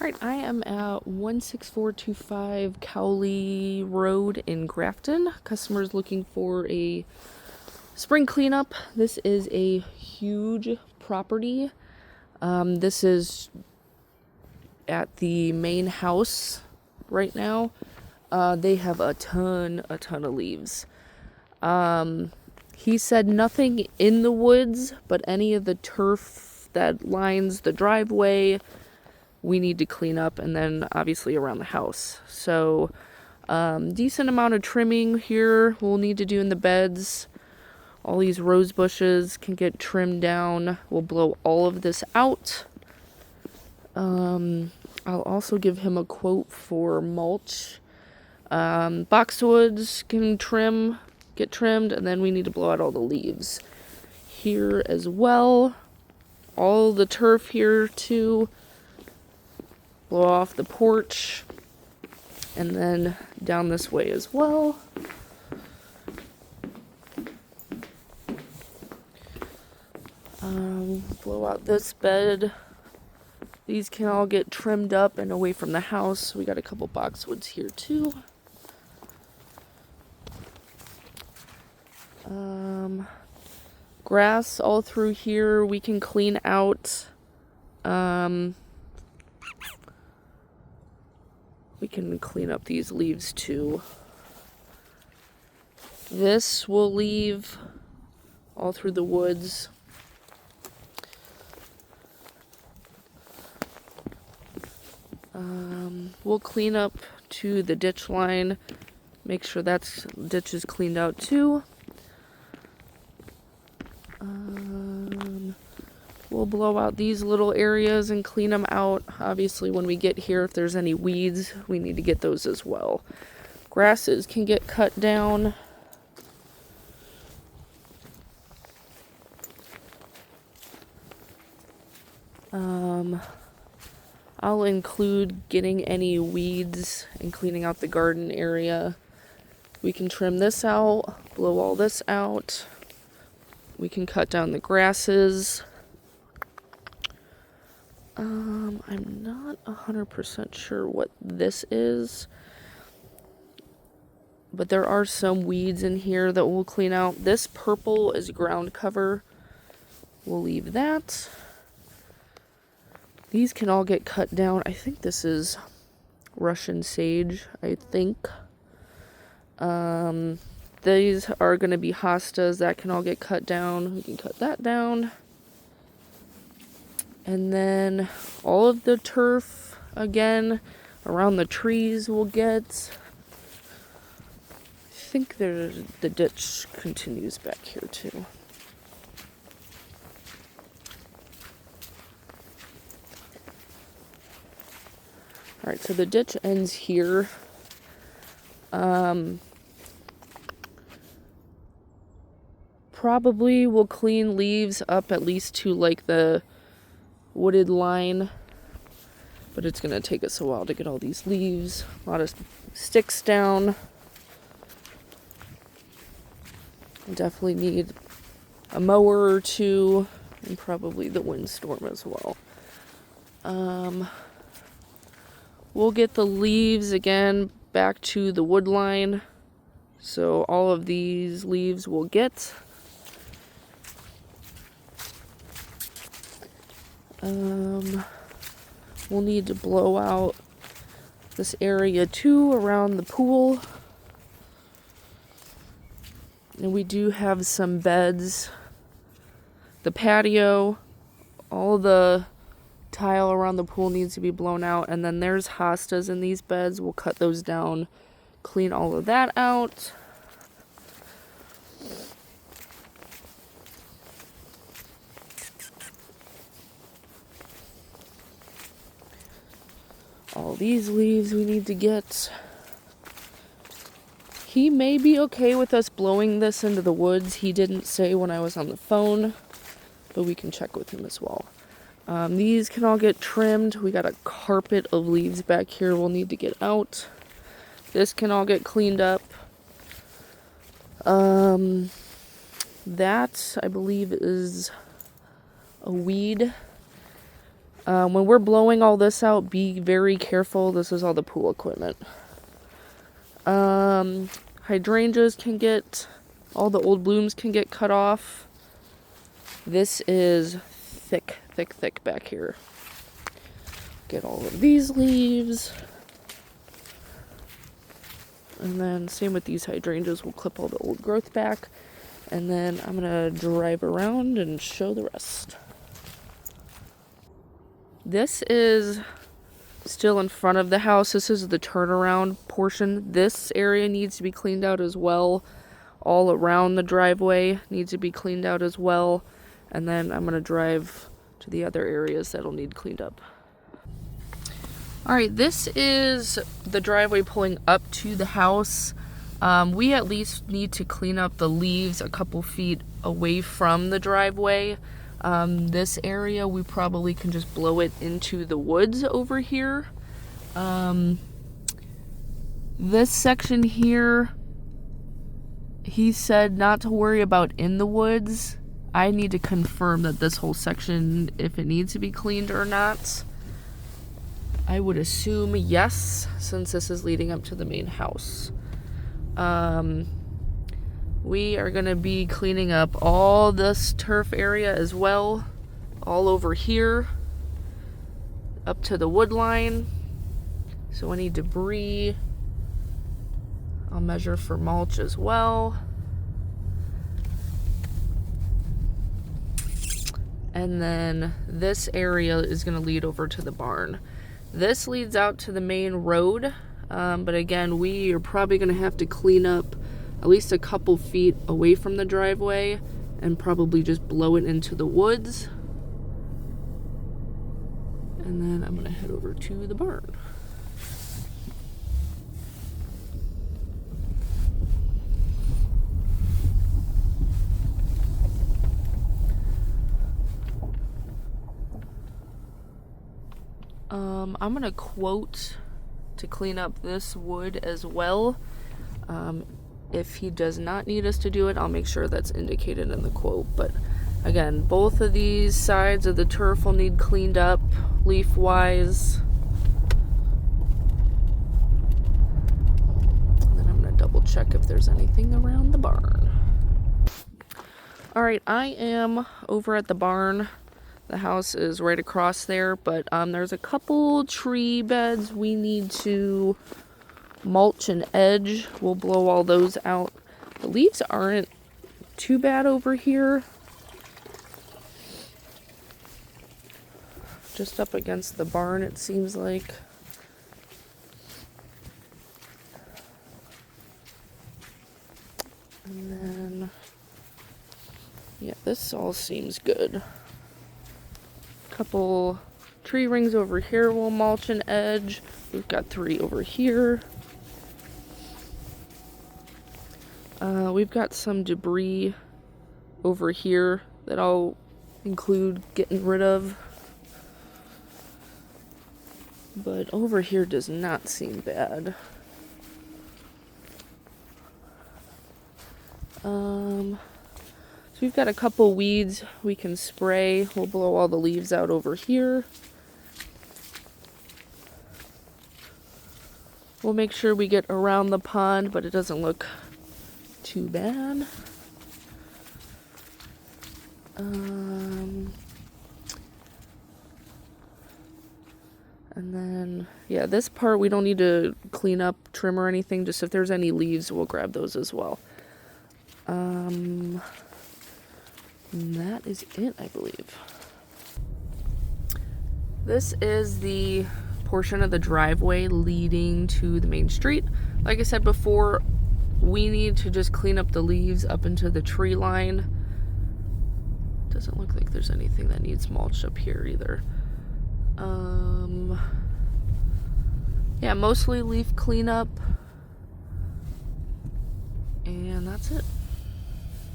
Alright, I am at 16425 Cowley Road in Grafton. Customers looking for a spring cleanup. This is a huge property. This is at the main house right now. They have a ton of leaves. He said nothing in the woods, but any of the turf that lines the driveway we need to clean up, and then obviously around the house. So decent amount of trimming here we'll need to do in the beds. All these rose bushes can get trimmed down. We'll blow all of this out. I'll also give him a quote for mulch. Boxwoods can get trimmed, and then we need to blow out all the leaves here as well. All the turf here too. Blow off the porch, and then down this way as well. Blow out this bed. These can all get trimmed up and away from the house. We got a couple boxwoods here too. Grass all through here we can clean out. We can clean up these leaves too. This will leave all through the woods. We'll clean up to the ditch line. Make sure that ditch is cleaned out too. We'll blow out these little areas and clean them out. Obviously, when we get here, if there's any weeds, we need to get those as well. Grasses can get cut down. I'll include getting any weeds and cleaning out the garden area. We can trim this out, blow all this out. We can cut down the grasses. I'm not 100% sure what this is, but there are some weeds in here that we'll clean out. This purple is ground cover. We'll leave that. These can all get cut down. I think this is Russian sage, I think. These are going to be hostas. That can all get cut down. We can cut that down. And then all of the turf, again, around the trees we'll get. I think the ditch continues back here too. Alright, so the ditch ends here. Probably we'll clean leaves up at least to like the wooded line, but it's gonna take us a while to get all these leaves. A lot of sticks down. We'll definitely need a mower or two, and probably the windstorm as well. We'll get the leaves again back to the wood line, so all of these leaves we'll get. We'll need to blow out this area too around the pool. And we do have some beds. The patio, all the tile around the pool needs to be blown out. And then there's hostas in these beds. We'll cut those down, clean all of that out. All these leaves we need to get. He may be okay with us blowing this into the woods. He didn't say when I was on the phone, but we can check with him as well. These can all get trimmed. We got a carpet of leaves back here we'll need to get out. This can all get cleaned up. That, I believe, is a weed. When we're blowing all this out, be very careful. This is all the pool equipment. Hydrangeas can get, all the old blooms can get cut off. This is thick, thick, thick back here. Get all of these leaves. And then same with these hydrangeas, we'll clip all the old growth back. And then I'm gonna drive around and show the rest. This is still in front of the house. This is the turnaround portion. This area needs to be cleaned out as well. All around the driveway needs to be cleaned out as well. And then I'm gonna drive to the other areas that'll need cleaned up. All right, this is the driveway pulling up to the house. We at least need to clean up the leaves a couple feet away from the driveway. This area, we probably can just blow it into the woods over here. This section here, he said not to worry about in the woods. I need to confirm that this whole section, if it needs to be cleaned or not. I would assume yes, since this is leading up to the main house. We are going to be cleaning up all this turf area as well, all over here, up to the wood line. So any debris, I'll measure for mulch as well. And then this area is going to lead over to the barn. This leads out to the main road, but again, we are probably going to have to clean up at least a couple feet away from the driveway and probably just blow it into the woods. And then I'm going to head over to the barn. I'm going to quote to clean up this wood as well. If he does not need us to do it, I'll make sure that's indicated in the quote. But again, both of these sides of the turf will need cleaned up leaf-wise. And then I'm going to double check if there's anything around the barn. Alright, I am over at the barn. The house is right across there, but there's a couple tree beds we need to mulch and edge. We'll blow all those out. The leaves aren't too bad over here. Just up against the barn, it seems like. And then, yeah, this all seems good. Couple tree rings over here we'll mulch and edge. We've got 3 over here. We've got some debris over here that I'll include getting rid of. But over here does not seem bad. So we've got a couple weeds we can spray. We'll blow all the leaves out over here. We'll make sure we get around the pond, but it doesn't look too bad. And then, yeah, this part we don't need to clean up, trim or anything. Just if there's any leaves, we'll grab those as well. And that is it, I believe. This is the portion of the driveway leading to the main street. Like I said before, we need to just clean up the leaves up into the tree line. Doesn't look like there's anything that needs mulch up here either. Yeah, mostly leaf cleanup. And that's it.